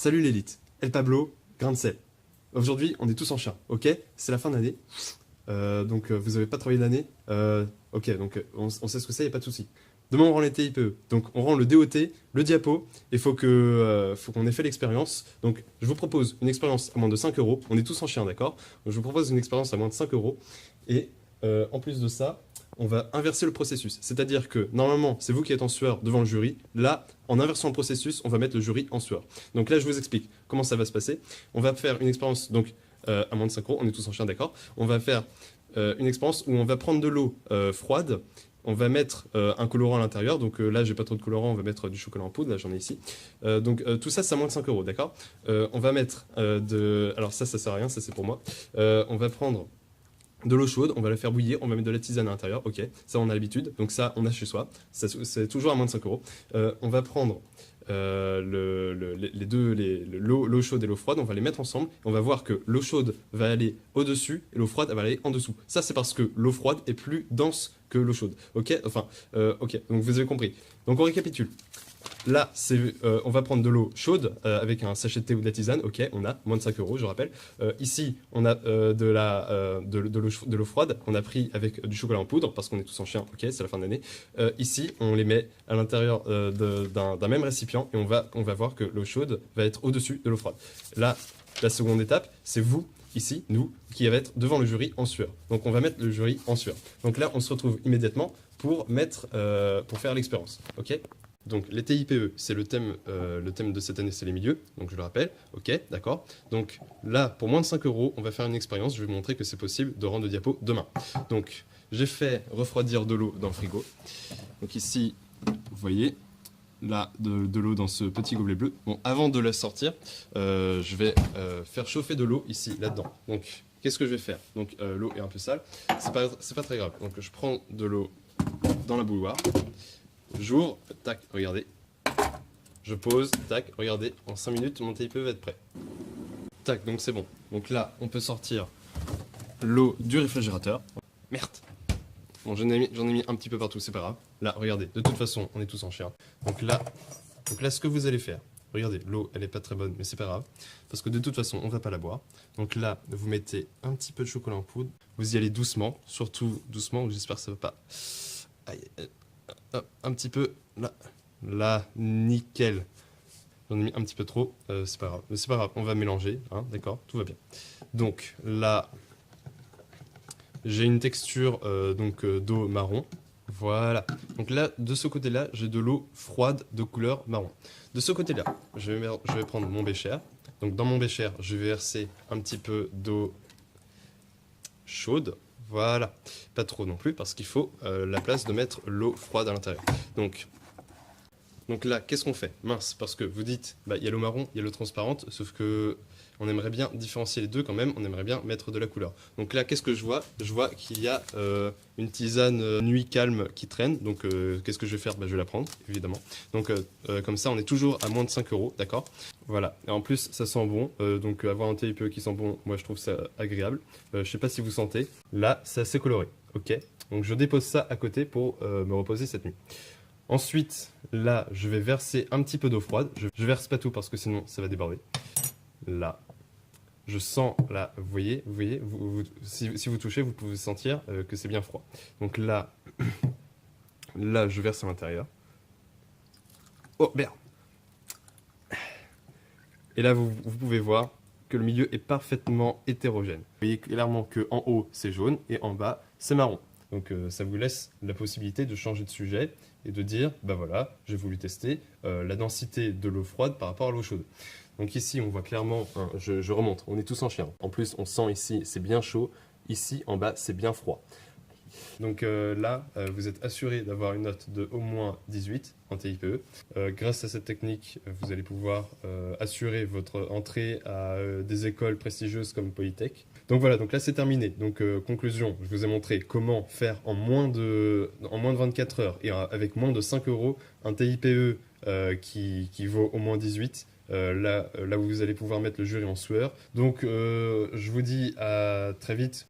Salut l'élite, El Pablo, grain de sel. Aujourd'hui, on est tous en chien, ok? C'est la fin de l'année, donc vous n'avez pas travaillé l'année, ok, donc on sait ce que c'est, y a pas de souci. Demain, on rend les TIPE, donc on rend le DOT, le diapo, et faut qu'on ait fait l'expérience. Donc je vous propose une expérience à moins de 5 euros, on est tous en chien, d'accord? Donc je vous propose une expérience à moins de 5 euros, et en plus de ça, on va inverser le processus. C'est-à-dire que normalement, c'est vous qui êtes en sueur devant le jury. Là, en inversant le processus, on va mettre le jury en sueur. Donc là, je vous explique comment ça va se passer. On va faire une expérience donc à moins de 5 euros. On est tous en chien, d'accord. On va faire une expérience où on va prendre de l'eau froide. On va mettre un colorant à l'intérieur. Donc là, j'ai pas trop de colorant. On va mettre du chocolat en poudre. Là, j'en ai ici. Donc tout ça, c'est à moins de 5 euros, d'accord. On va mettre Alors ça sert à rien. Ça, c'est pour moi. On va prendre de l'eau chaude, on va la faire bouillir, on va mettre de la tisane à l'intérieur, ok, ça on a l'habitude, donc ça on a chez soi, c'est toujours à moins de 5 euros. On va prendre l'eau chaude et l'eau froide, on va les mettre ensemble, et on va voir que l'eau chaude va aller au-dessus et l'eau froide va aller en dessous. Ça c'est parce que l'eau froide est plus dense que l'eau chaude, ok, ok, donc vous avez compris. Donc on récapitule. Là, on va prendre de l'eau chaude avec un sachet de thé ou de la tisane. Ok, on a moins de 5 euros, je rappelle. Ici, on a de l'eau froide. On a pris avec du chocolat en poudre parce qu'on est tous en chien. Ok, c'est la fin de l'année. Ici, on les met à l'intérieur d'un même récipient et on va voir que l'eau chaude va être au-dessus de l'eau froide. Là, la seconde étape, c'est vous, ici, nous, qui va être devant le jury en sueur. Donc, on va mettre le jury en sueur. Donc là, on se retrouve immédiatement pour faire l'expérience. Ok ? Donc les TIPE, c'est le thème de cette année, c'est les milieux, donc je le rappelle, ok, d'accord. Donc là, pour moins de 5 euros, on va faire une expérience, je vais vous montrer que c'est possible de rendre le diapo demain. Donc j'ai fait refroidir de l'eau dans le frigo. Donc ici, vous voyez, là, de l'eau dans ce petit gobelet bleu. Bon, avant de la sortir, je vais faire chauffer de l'eau ici, là-dedans. Donc qu'est-ce que je vais faire? Donc l'eau est un peu sale, c'est pas très grave. Donc je prends de l'eau dans la bouilloire. J'ouvre, tac, regardez. Je pose, tac, regardez. En 5 minutes, mon TIPE va être prêt. Tac, donc c'est bon. Donc là, on peut sortir l'eau du réfrigérateur. Merde. Bon, j'en ai mis un petit peu partout, c'est pas grave. Là, regardez, de toute façon, on est tous en chien. Donc là, ce que vous allez faire, regardez, l'eau, elle est pas très bonne, mais c'est pas grave. Parce que de toute façon, on va pas la boire. Donc là, vous mettez un petit peu de chocolat en poudre. Vous y allez doucement, surtout doucement, j'espère que ça va pas... Aïe, un petit peu, là, nickel. J'en ai mis un petit peu trop, c'est pas grave. Mais c'est pas grave, on va mélanger, hein, d'accord, tout va bien. Donc là, j'ai une texture d'eau marron. Voilà. Donc là, de ce côté-là, j'ai de l'eau froide de couleur marron. De ce côté-là, je vais prendre mon bécher. Donc dans mon bécher, je vais verser un petit peu d'eau chaude. Voilà, pas trop non plus parce qu'il faut la place de mettre l'eau froide à l'intérieur. Donc là, qu'est-ce qu'on fait? Mince, parce que vous dites, bah, il y a l'eau marron, il y a l'eau transparente, sauf que on aimerait bien différencier les deux quand même, on aimerait bien mettre de la couleur. Donc là, qu'est-ce que je vois? Je vois qu'il y a une tisane nuit calme qui traîne, donc qu'est-ce que je vais faire? Bah, je vais la prendre, évidemment. Donc comme ça, on est toujours à moins de 5 euros, d'accord? Voilà, et en plus, ça sent bon, donc avoir un TIPE qui sent bon, moi je trouve ça agréable. Je sais pas si vous sentez, là, c'est assez coloré, ok? Donc je dépose ça à côté pour me reposer cette nuit. Ensuite, là, je vais verser un petit peu d'eau froide. Je verse pas tout parce que sinon ça va déborder. Là, je sens, là, vous voyez, si vous touchez, vous pouvez sentir que c'est bien froid. Donc là, je verse à l'intérieur. Oh, merde! Et là, vous pouvez voir que le milieu est parfaitement hétérogène. Vous voyez clairement qu'en haut, c'est jaune et en bas, c'est marron. Donc ça vous laisse la possibilité de changer de sujet et de dire, bah voilà, j'ai voulu tester la densité de l'eau froide par rapport à l'eau chaude. Donc ici, on voit clairement, hein, je remonte, on est tous en chien. En plus, on sent ici, c'est bien chaud. Ici, en bas, c'est bien froid. Donc là, vous êtes assuré d'avoir une note de au moins 18 en TIPE. Grâce à cette technique, vous allez pouvoir assurer votre entrée à des écoles prestigieuses comme Polytech. Donc voilà, donc là c'est terminé. Donc conclusion, je vous ai montré comment faire en moins de 24 heures et avec moins de 5 euros un TIPE qui vaut au moins 18. Là où vous allez pouvoir mettre le jury en sueur. Donc je vous dis à très vite